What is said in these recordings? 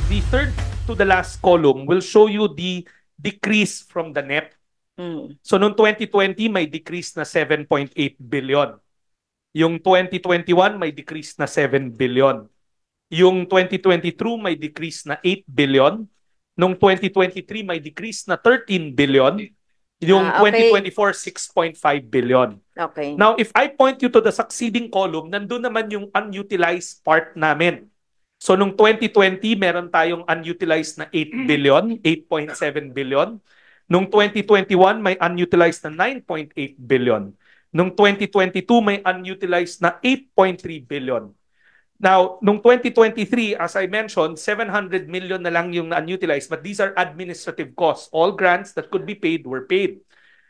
the third to the last column will show you the decrease from the net. So noong 2020 may decrease na 7.8 billion. Yung 2021 may decrease na 7 billion. Yung 2022 may decrease na 8 billion. Noong 2023 may decrease na 13 billion. Yung Okay. 2024 6.5 billion. Okay. Now, if I point you to the succeeding column, nandun naman yung unutilized part namin. So nung 2020, meron tayong unutilized na 8 billion, 8.7 billion. Nung 2021, may unutilized na 9.8 billion. Nung 2022, may unutilized na 8.3 billion. Now, nung 2023, as I mentioned, 700 million na lang yung unutilized, but these are administrative costs. All grants that could be paid were paid.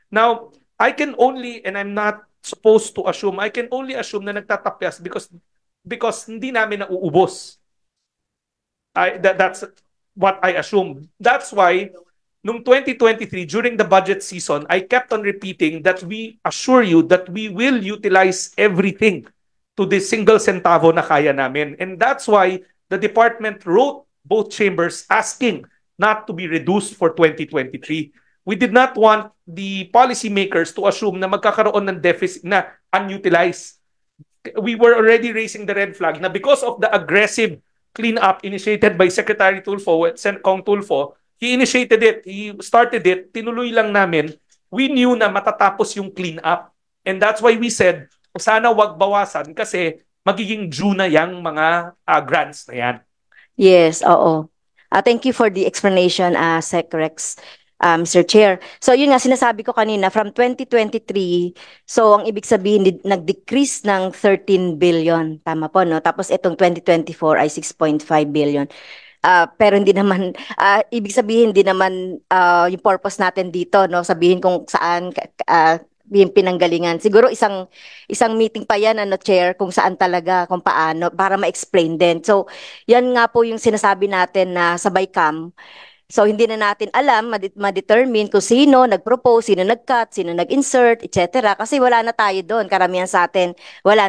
Now, I can only, and I'm not supposed to assume, I can only assume na nagtatapyas because hindi namin nauubos. That's what I assume. That's why, nung 2023, during the budget season, I kept on repeating that we assure you that we will utilize everything to the single centavo na kaya namin. And that's why the department wrote both chambers asking not to be reduced for 2023. We did not want the policymakers to assume na magkakaroon ng deficit na unutilized. We were already raising the red flag na because of the aggressive cleanup initiated by Secretary Tulfo, Kong Tulfo, he initiated it, he started it, tinuloy lang namin. We knew na matatapos yung cleanup. And that's why we said, sana wag bawasan kasi magiging due na yung mga grants na yan. Yes, oo. Thank you for the explanation, Sec Rex, Mr. Chair. So yun nga sinasabi ko kanina, from 2023, so ang ibig sabihin nag-decrease ng 13 billion, tama po, no? Tapos itong 2024 ay 6.5 billion. Pero hindi naman, ibig sabihin hindi naman yung purpose natin dito, no? Sabihin kung saan yung pinanggalingan. Siguro isang meeting pa yan, Chair, kung saan talaga, kung paano, para ma-explain din. So, yan nga po yung sinasabi natin na sa BICAM. So, hindi na natin alam, ma-determine kung sino nag-propose, sino nag-cut, sino nag-insert, etc. Kasi wala na tayo doon. Karamihan sa atin, wala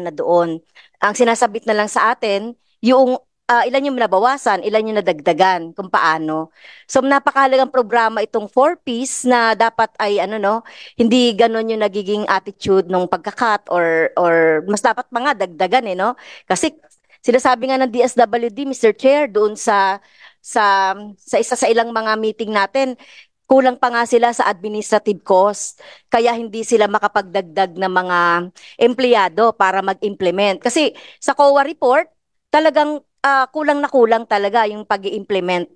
na doon. Ang sinasabit na lang sa atin, yung ilan yung nabawasan, ilan yung nadagdagan, kung paano. So napakahalagang programa itong 4Ps na dapat ay hindi ganon yung nagiging attitude ng pagkakat or mas dapat mga dagdagan no. Kasi sinasabi nga ng DSWD, Mr. Chair, doon sa isa sa ilang mga meeting natin, kulang pa nga sila sa administrative cost, kaya hindi sila makapagdagdag ng mga empleyado para mag-implement. Kasi sa COA report, talagang kulang na kulang talaga yung pag-i-implement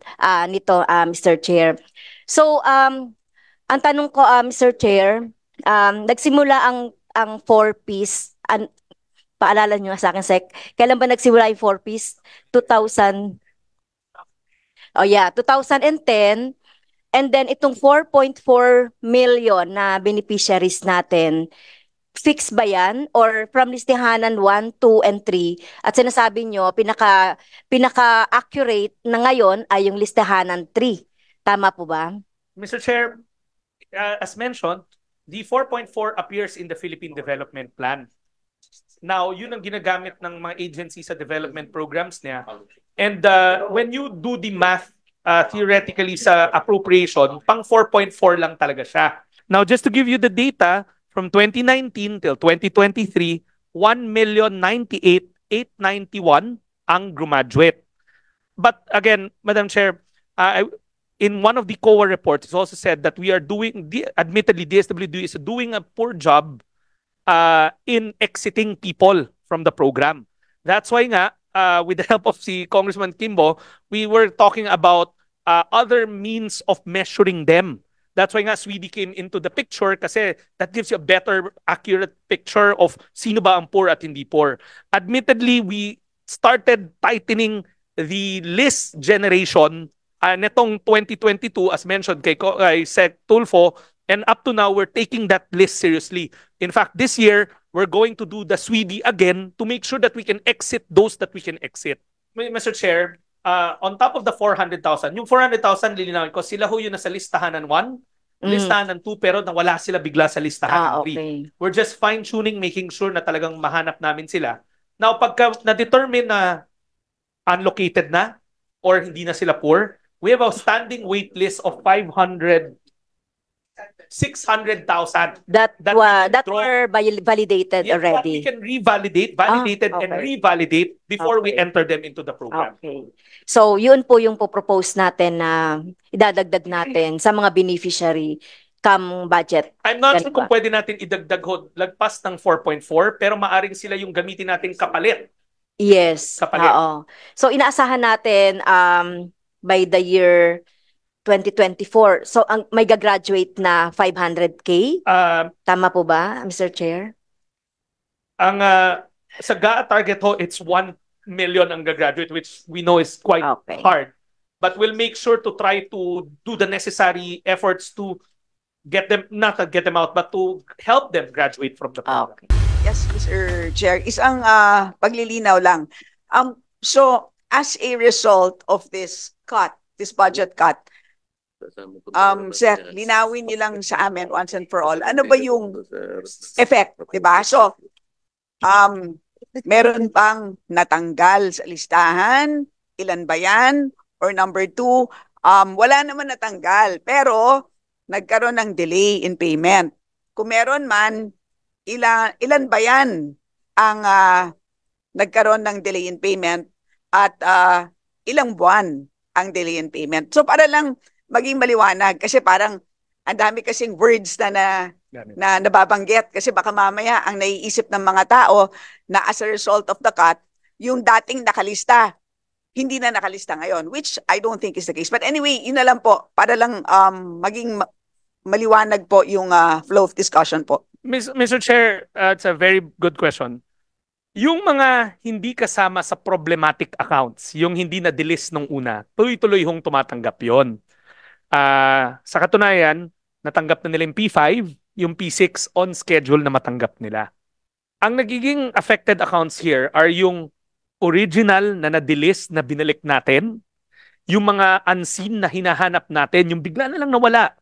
nito, Mr. Chair. So, ang tanong ko, Mr. Chair, nagsimula ang 4Ps, paalala nyo sa akin, Sec, kailan ba nagsimula yung 4Ps? 2000, oh yeah, 2010, and then itong 4.4 million na beneficiaries natin, fix ba yan? Or from listahanan 1, 2, and 3? At sinasabi nyo, pinaka-accurate na ngayon ay yung listahanan 3. Tama po ba? Mr. Chair, as mentioned, the 4.4 appears in the Philippine Development Plan. Now, yun ang ginagamit ng mga agency sa development programs niya. And when you do the math theoretically sa appropriation, pang 4.4 lang talaga siya. Now, just to give you the data, from 2019 till 2023, 1,098,891 ang graduate. But again, Madam Chair, in one of the COA reports, it's also said that we are doing, admittedly, DSWD is doing a poor job in exiting people from the program. That's why nga, with the help of si Congressman Kimbo, we were talking about other means of measuring them. That's why nga Sweden came into the picture kasi that gives you a better, accurate picture of sino ba ang poor at hindi poor. Admittedly, we started tightening the list generation netong 2022, as mentioned kay Sec Tulfo, and up to now, we're taking that list seriously. In fact, this year, we're going to do the Sweden again to make sure that we can exit those that we can exit. Mr. Chair, on top of the 400,000, yung 400,000, lilinawin ko, sila ho yun nasa listahan ng 1, listahan ng 2, pero nawala sila bigla sa listahan ng 3. Okay. We're just fine-tuning, making sure na talagang mahanap namin sila. Now, pagka na-determine na unlocated na, or hindi na sila poor. We have a standing wait list of 600,000 That that we can that draw. were validated Yes, but we already. can revalidate, validated, and okay. revalidate before we Okay. enter them into the program. Okay. So, yun po yung po-propose natin na idadagdag natin sa mga beneficiary come budget. I'm not Yan sure ba? kung pwede natin idagdag lagpas ng 4.4, pero maaring sila yung gamitin natin kapalit. Yes. Kapalit. Oo. So, inaasahan natin by the year 2024. So, may gagraduate na 500K. Tama po ba, Mr. Chair? Ang sa GAA target ho, it's 1 million ang gagraduate, which we know is quite hard. But we'll make sure to try to do the necessary efforts to get them, not to get them out, but to help them graduate from the program. Okay. Yes, Mr. Chair. Isang paglilinaw lang. So, as a result of this cut, this budget cut, sir, linawin niyo lang sa amin once and for all. Ano ba yung effect, di ba? So, meron pang natanggal sa listahan? Ilan ba yan? Or number two, wala naman natanggal, pero nagkaroon ng delay in payment. Kung meron man, ilan ba yan ang nagkaroon ng delay in payment at ilang buwan ang delay in payment? So para lang maging maliwanag, kasi parang ang dami kasing words na nababanggit, kasi baka mamaya ang naiisip ng mga tao na as a result of the cut, yung dating nakalista, hindi na nakalista ngayon, which I don't think is the case. But anyway, yun na lang po, para lang maging maliwanag po yung flow of discussion po. Mr. Chair, it's a very good question. Yung mga hindi kasama sa problematic accounts, yung hindi na-delist nung una, tuloy-tuloy hong tumatanggap yon. Sa katunayan, natanggap na nila yung P5, yung P6 on schedule na matanggap nila. Ang nagiging affected accounts here are yung original na na-delist na binalik natin, yung mga unseen na hinahanap natin, yung bigla na lang nawala.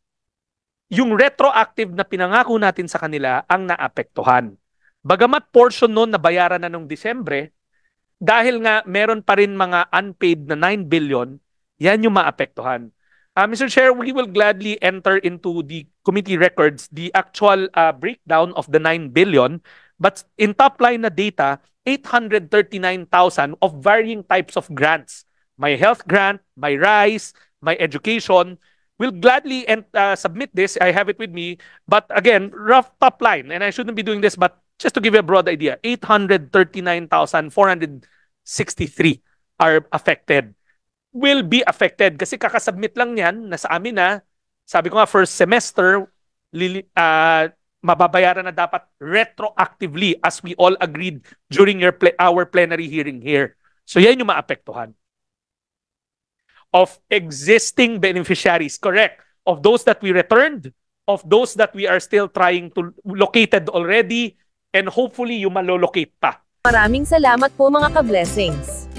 Yung retroactive na pinangako natin sa kanila ang naapektuhan. Bagamat portion noon na bayaran na nung Disyembre, dahil nga meron pa rin mga unpaid na 9 billion, yan yung maapektuhan. Mr. Chair, we will gladly enter into the committee records the actual breakdown of the 9 billion, but in top line na data, 839,000 of varying types of grants. My health grant, my RISE, my education. We'll gladly submit this. I have it with me. But again, rough top line, and I shouldn't be doing this, but just to give you a broad idea, 839,463 are affected. Will be affected kasi kakasubmit lang yan na sa amin na, sabi ko nga, first semester, mababayaran na dapat retroactively as we all agreed during our plenary hearing here. So yan yung maapektuhan. Of existing beneficiaries, correct. Of those that we returned, of those that we are still trying to located already, and hopefully yung malolocate pa. Maraming salamat po mga ka-blessings.